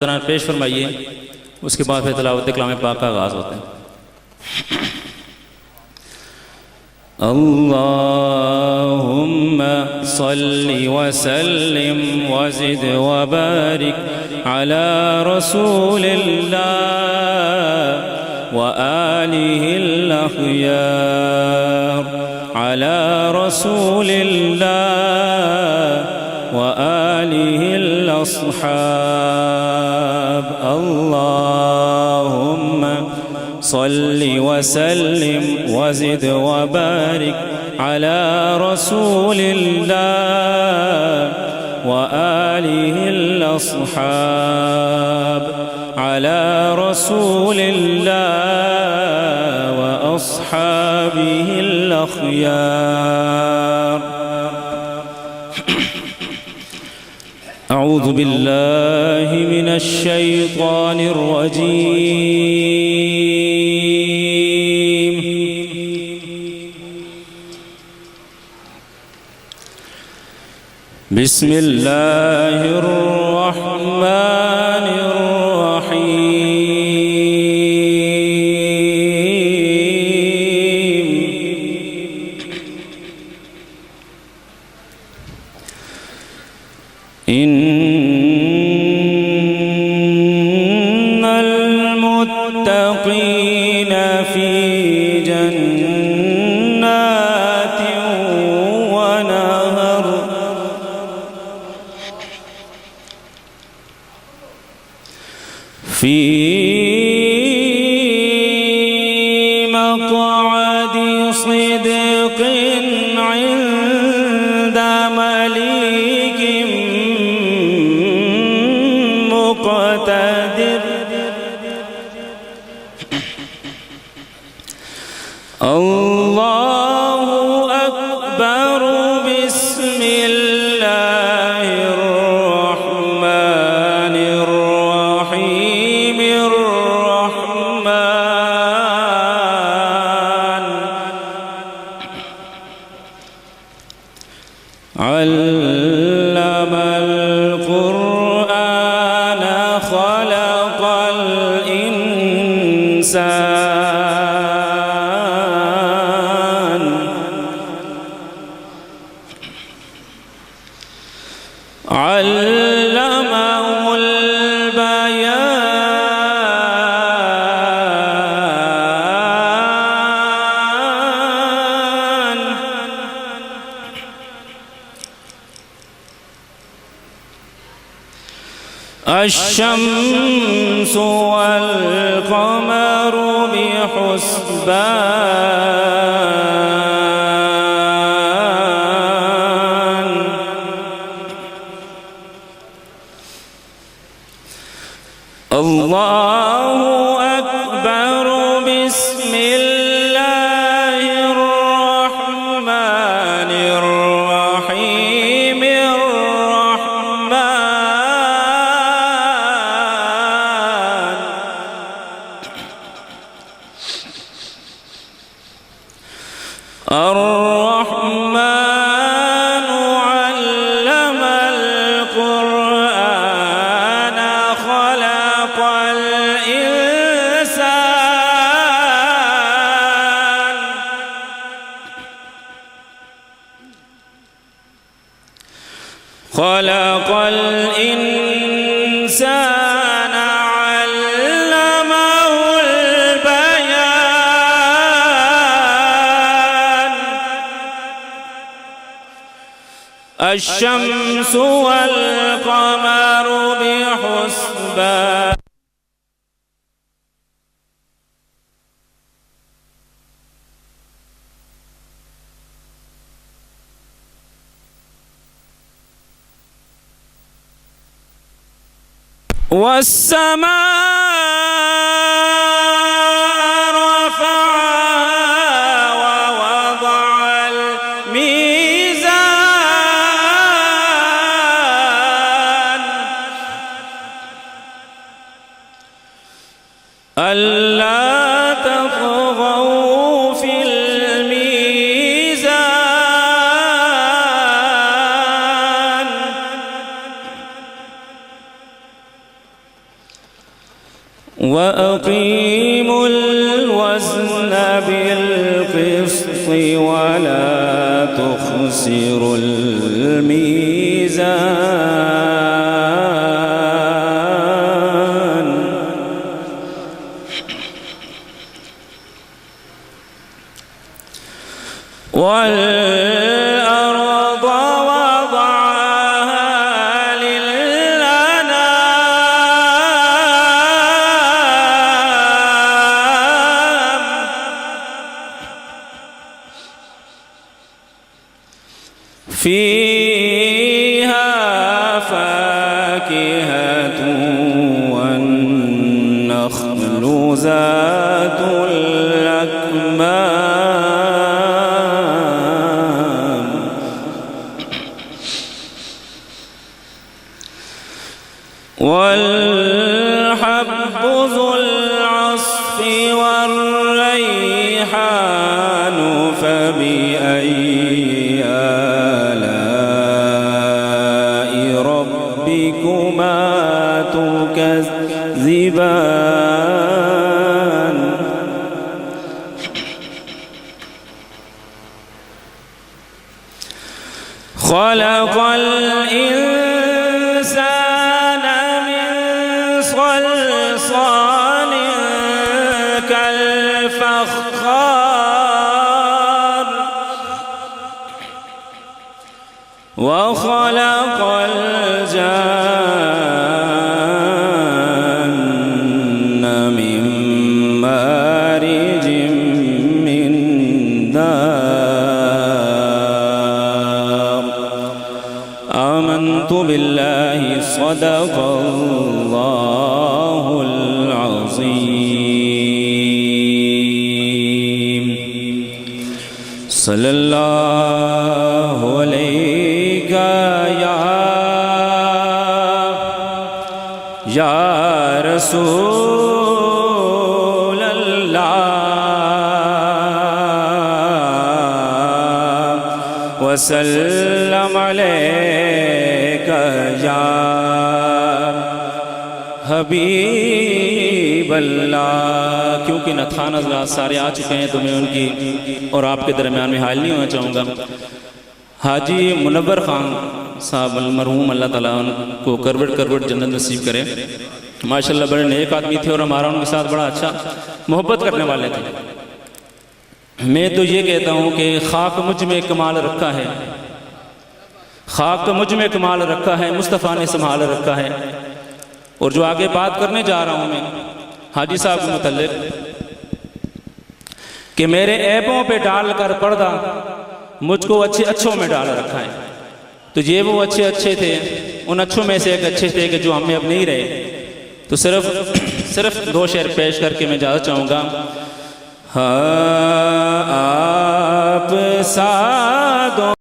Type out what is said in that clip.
पेश फरमाइए, उसके बाद फिर तिलावत कलाम पाक का आगाज़ होता है। अल्लाहुम्मा सल्लि व सल्लिम व ज़िद व बारिक अला रसूलिल्लाह व आलिहिल अख़यार अला रसूलिल्लाह व आलिहिल अस्हाब। अल्लाहुम्मा सल्लि व सल्लिम व ज़िद व बारिक अला रसूलिल्लाह व आलिहिल अस्हाब अला रसूलिल्लाह व अस्हाबिहिल अख़यार। अऊज़ु बिल्लाहि मिनश शैतानिर रजीम। बिस्मिल्लाहिर रहमानिर इन्नल मुत्तक़ीन फ़ी जन्नातिन व नहर। फ़ी मक़अदि सिद्क़िन इंद मलीकिन मुक़तदिर। अल्लाहु अकबर। बिस्मिल्लाहिर रहमानिर रहीमिर रहमान। अल्लमल क़ुरआन ख़लक़ल इंसान। अल्लमहुल बयान। अश्शम्सु वल क़मरु बिहुस्बान। अल्लाहु अकबर। बिस्मिल्लाहिर रहमानिर रहीमिर रहमान। अर्रहमानु अल्लमल क़ुरआन ख़लक़ल इंसान। ख़लक़ल इंसान अल्लमहुल बयान। अश्शम्सु वल क़मरु बिहुस्बान। والسماء رفعها ووضع الميزان ألا تطغوا في الميزان وأقيموا الوزن بالقسط ولا تخسروا الميزان والأرض وضعها للأنام فيها فاكهة والنخل ذات الأكمام والحب ذو العصف والريحان فبأي آلاء ربكما تكذبان خلق الإنسان من صلصال كالفخار وخلق الجان من مارج من نار آمنت بالله صدق الله العظيم صلى الله عليك يا رسول الله وسلم عليك يا हबीब अल्लाह। क्योंकि नथान हज़रात सारे आ चुके हैं तो मैं उनकी और आपके दरमियान में हाल नहीं होना चाहूँगा। हाजी मुनव्वर ख़ान साहब मरहूम अल्लाह ताला उनको करवट करवट जन्नत नसीब करे। माशाल्लाह बड़े नेक आदमी थे और हमारा उनके साथ बड़ा अच्छा मोहब्बत करने वाले थे। मैं तो ये कहता हूँ कि खाक मुझ में कमाल रखा है, खाक मुझ में कमाल रखा है, मुस्तफ़ा ने संभाल रखा है। और जो आगे बात करने जा रहा हूँ मैं हाजी साहब के मुतल्लिक़ कि मेरे ऐबों पे डाल कर पर्दा मुझको अच्छे अच्छों में डाल रखा है। तो ये वो अच्छे अच्छे थे, उन अच्छों में से एक अच्छे थे कि जो हमें अब नहीं रहे। तो सिर्फ दो शेर पेश करके मैं ज़्यादा चाहूँगा। हाँ आप सादों